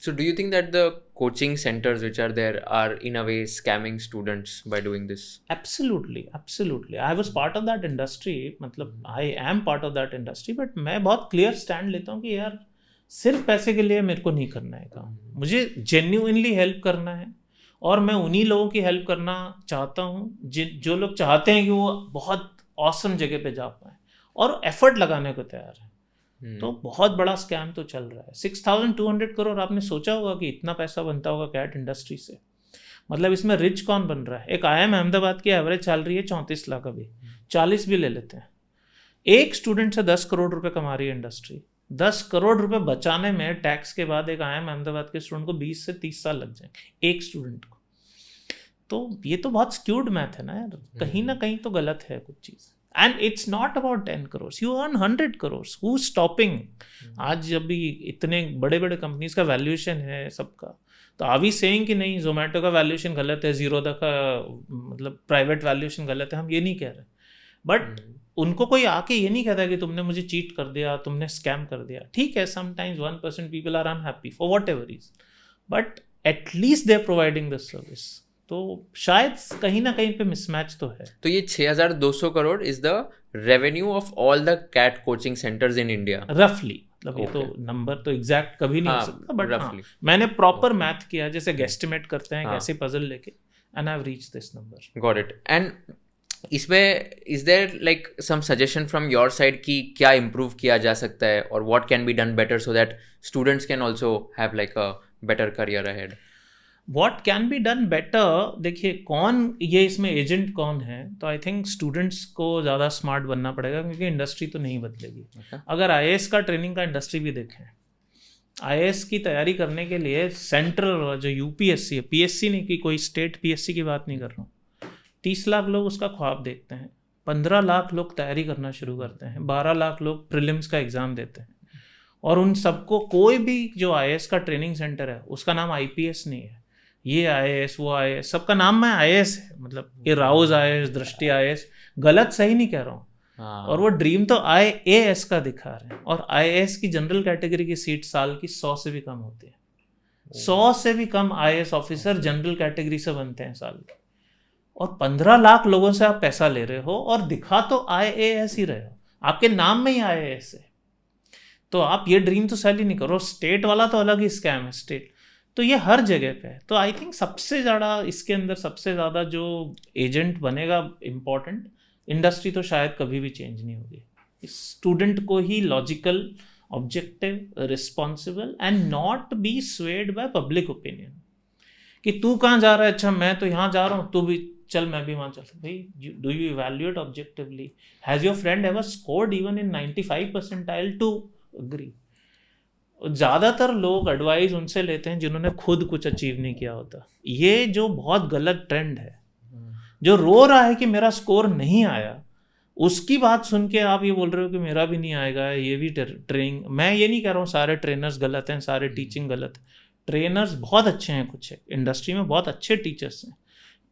So do you think that the coaching centers which are there are in a way scamming students by doing this? Absolutely I was part of that industry, मतलब I am part of that industry, but मैं बहुत clear stand लेता हूँ कि यार सिर्फ पैसे के लिए मेरे को नहीं करना है काम, मुझे जेन्युइनली हेल्प करना है। और मैं उन्हीं लोगों की हेल्प करना चाहता हूँ जो लोग चाहते हैं कि वो बहुत ऑसम जगह पे जा पाए और एफर्ट लगाने को तैयार है। तो बहुत बड़ा स्कैम तो चल रहा है। 6,200 करोड़, आपने सोचा होगा कि इतना पैसा बनता होगा कैट इंडस्ट्री से? मतलब इसमें रिच कौन बन रहा है? एक IIM अहमदाबाद की एवरेज चल रही है 34 लाख, अभी 40 भी ले लेते हैं। एक स्टूडेंट से 10 करोड़ रुपए कमा रही है इंडस्ट्री। 10 करोड़ रुपए बचाने में टैक्स के बाद एक IIM अहमदाबाद के स्टूडेंट को 20 से 30 साल लग जाएंगे, एक स्टूडेंट को। तो ये तो बहुत स्क्यूड मैथ है ना यार, कहीं ना कहीं तो गलत है कुछ चीज़। And it's not about 10 crore, you earn 100 crore, who stopping? आज अभी इतने बड़े बड़े कंपनीज का वैल्यूएशन है सबका, तो आर वी सेइंग कि नहीं जोमेटो का वैल्यूएशन गलत है, जीरोदा का मतलब प्राइवेट वैल्यूएशन गलत है? हम ये नहीं कह रहे, बट उनको कोई आके ये नहीं कहता कि तुमने मुझे चीट कर दिया, तुमने स्कैम कर दिया। ठीक है, sometimes 1% people are unhappy for whatever reason, but at least they are providing this service. तो शायद कहीं ना कहीं पे मिसमैच तो है। तो ये 6,200 crore is the revenue of all the CAT coaching centres in India रफली, मतलब ये तो नंबर तो एग्जैक्ट कभी नहीं हो सकता, बट roughly. मैंने प्रॉपर मैथ किया, जैसे गेस्टिमेट करते हैं कैसे पजल लेके, and I have reached this number. Got it. And इसमें is there like some suggestion from your side कि क्या इम्प्रूव किया जा सकता है और what can be done better so that students can also have like a better career ahead? What can be done better, देखिए कौन ये इसमें एजेंट कौन है, तो आई थिंक स्टूडेंट्स को ज़्यादा स्मार्ट बनना पड़ेगा, क्योंकि इंडस्ट्री तो नहीं बदलेगी। अगर IAS का ट्रेनिंग का इंडस्ट्री भी देखें, IAS की तैयारी करने के लिए सेंट्रल जो UPSC है, PSC नहीं, कि कोई स्टेट PSC की बात नहीं कर रहा हूँ, 30 लाख लोग उसका ख्वाब देखते हैं, 15 लाख लोग तैयारी करना शुरू करते हैं, 12 लाख लोग प्रीलिम्स का एग्ज़ाम देते हैं, और उन सबको कोई भी जो IAS का ट्रेनिंग सेंटर है उसका नाम IPS नहीं है, ये IAS वो IAS, सबका नाम में IAS है, मतलब ये राउज IAS, दृष्टि IAS, गलत सही नहीं कह रहा हूँ। और वो ड्रीम तो IAS का दिखा रहे हैं, और IAS की जनरल कैटेगरी की सीट साल की 100 से भी कम होती है, 100 से भी कम IAS ऑफिसर जनरल कैटेगरी से बनते हैं साल के, और 15 लाख लोगों से आप पैसा ले रहे हो और दिखा तो IAS ही रहे हो, आपके नाम में ही IAS है, तो आप ये ड्रीम तो सेल ही नहीं करो। स्टेट वाला तो अलग ही स्कैम है, स्टेट तो ये हर जगह पे है। तो आई थिंक सबसे ज़्यादा इसके अंदर सबसे ज़्यादा जो एजेंट बनेगा इम्पॉर्टेंट, इंडस्ट्री तो शायद कभी भी चेंज नहीं होगी, स्टूडेंट को ही logical, objective, responsible and not be swayed by public opinion कि तू कहाँ जा रहा है, अच्छा मैं तो यहाँ जा रहा हूँ, तू भी चल, मैं भी वहाँ चल। भाई do you evaluate objectively? Has your friend ever scored even in 95 percentile to agree? ज़्यादातर लोग एडवाइस उनसे लेते हैं जिन्होंने खुद कुछ अचीव नहीं किया होता। ये जो बहुत गलत ट्रेंड है, जो रो रहा है कि मेरा स्कोर नहीं आया, उसकी बात सुन के आप ये बोल रहे हो कि मेरा भी नहीं आएगा, ये भी ट्रेनिंग। मैं ये नहीं कह रहा हूँ सारे ट्रेनर्स गलत हैं, सारे टीचिंग गलत है, ट्रेनर्स बहुत अच्छे हैं, कुछ है इंडस्ट्री में बहुत अच्छे टीचर्स हैं,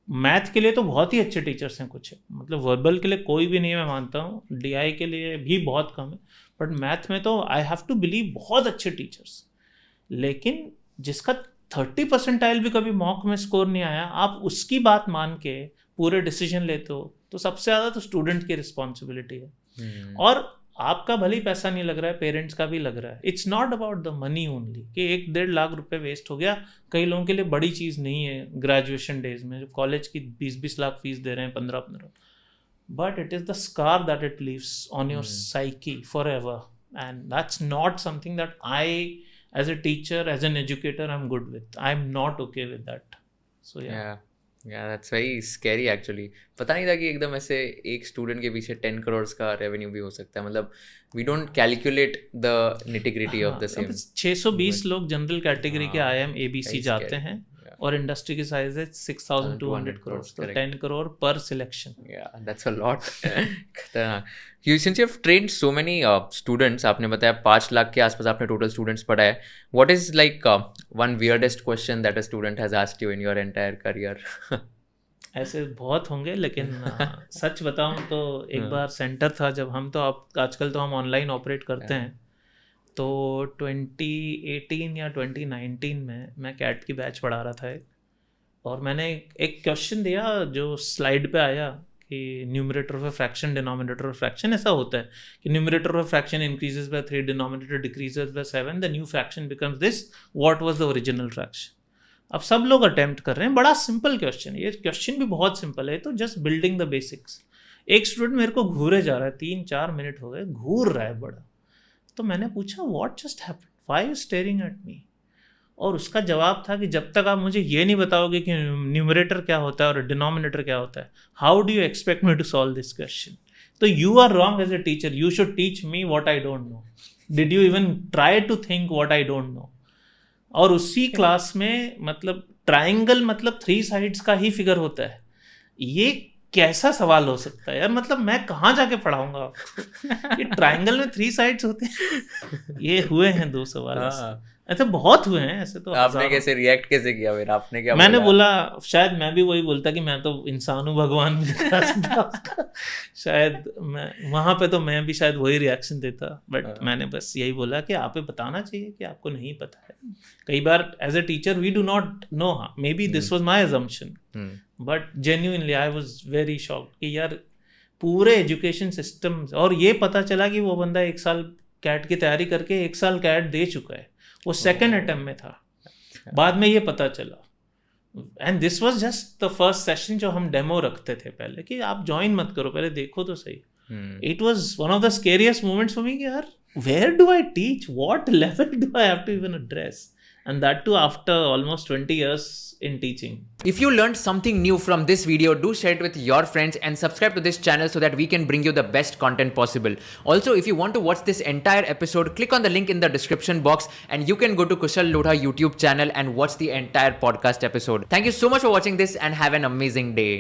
मैथ के लिए तो बहुत ही अच्छे टीचर्स हैं कुछ है, मतलब वर्बल के लिए कोई भी नहीं है, मैं मानता हूँ DI के लिए भी बहुत कम है, बट मैथ में तो आई हैव टू बिलीव बहुत अच्छे टीचर्स। लेकिन जिसका 30 परसेंटाइल भी कभी मॉक में स्कोर नहीं आया, आप उसकी बात मान के पूरे डिसीजन लेते हो, तो सबसे ज़्यादा तो स्टूडेंट की रिस्पॉन्सिबिलिटी है। और आपका भले ही पैसा नहीं लग रहा है, पेरेंट्स का भी लग रहा है। It's not about the money only कि 1-1.5 लाख रुपए वेस्ट हो गया, कई लोगों के लिए बड़ी चीज़ नहीं है ग्रेजुएशन डेज में, जो कॉलेज की 20-20 लाख फीस दे रहे हैं, 15-15, but it is the scar that it leaves on your psyche forever, and that's not something that I as a teacher, as an educator, I'm good with. I'm not okay with that. So yeah, that's very scary actually. पता नहीं था कि एकदम ऐसे एक student के पीछे 10 करोड़ का रेवेन्यू भी हो सकता है, मतलब we don't calculate the nitty-gritty of the same. 620 लोग जनरल कैटेगरी के IIM ABC जाते हैं, और इंडस्ट्री की साइज है 6,200 करोड़, तो 10 करोड़ पर selection. Yeah, that's a lot. खतरनाक। Since you have trained so many students, आपने बताया 5 लाख के आसपास आपने टोटल स्टूडेंट्स पढ़ाए, what is like one weirdest question that a student has asked you in your entire career? ऐसे बहुत होंगे, लेकिन सच बताऊं तो एक बार सेंटर था जब हम तो आजकल तो हम ऑनलाइन ऑपरेट करते हैं, तो 2018 या 2019 में मैं कैट की बैच पढ़ा रहा था और मैंने एक क्वेश्चन दिया जो स्लाइड पे आया कि numerator of a fraction, denominator of fraction ऐसा होता है कि numerator of fraction increases by 3, denominator decreases by 7, the new fraction becomes this, what was the original fraction. अब सब लोग अटेम्प्ट कर रहे हैं, बड़ा सिंपल क्वेश्चन, ये क्वेश्चन भी बहुत सिंपल है, तो जस्ट बिल्डिंग द बेसिक्स। एक स्टूडेंट मेरे को घूरे जा रहा है, 3-4 मिनट हो गए घूर रहा है बड़ा, तो मैंने पूछा what just happened, why you staring at me, और उसका जवाब था कि जब तक आप मुझे ये नहीं बताओगे कि न्यूमरेटर क्या होता है और डिनोमिनेटर क्या होता है, how do you expect me to solve this question. तो you are wrong as a teacher, you should teach me what I don't know, did you even try to think what I don't know. और उसी class में मतलब triangle मतलब 3 sides का ही figure होता है, ये कैसा सवाल हो सकता है यार, मतलब मैं कहाँ जाके पढ़ाऊंगा आपको, ये ट्राइंगल में 3 साइड्स होते हैं। ये हुए हैं 2 सवाल ऐसे बहुत हुए हैं ऐसे। तो आपने कैसे रिएक्ट कैसे किया फिर, आपने क्या मैंने बोला शायद मैं भी वही बोलता कि मैं तो इंसान हूँ, भगवान भी शायद मैं वहाँ पे तो मैं भी शायद वही रिएक्शन देता, बट मैंने बस यही बोला कि आप बताना चाहिए कि आपको नहीं पता है। कई बार as a teacher we do not know, maybe this was my assumption, but genuinely I was very shocked कि यार पूरे एजुकेशन सिस्टम, और ये पता चला कि वो बंदा 1 साल कैट की तैयारी करके 1 साल कैट दे चुका है, वो सेकंड अटेम्प्ट में था, बाद में ये पता चला। And this was just the first session जो हम डेमो रखते थे पहले, कि आप ज्वाइन मत करो, पहले देखो तो सही। It was one of the scariest moments for me कि यार where do I teach, what level do I have to even address, and that too after almost 20 years in teaching. If you learned something new from this video, do share it with your friends and subscribe to this channel so that we can bring you the best content possible. Also, if you want to watch this entire episode, click on the link in the description box and you can go to Kushal Lodha YouTube channel and watch the entire podcast episode. Thank you so much for watching this and have an amazing day.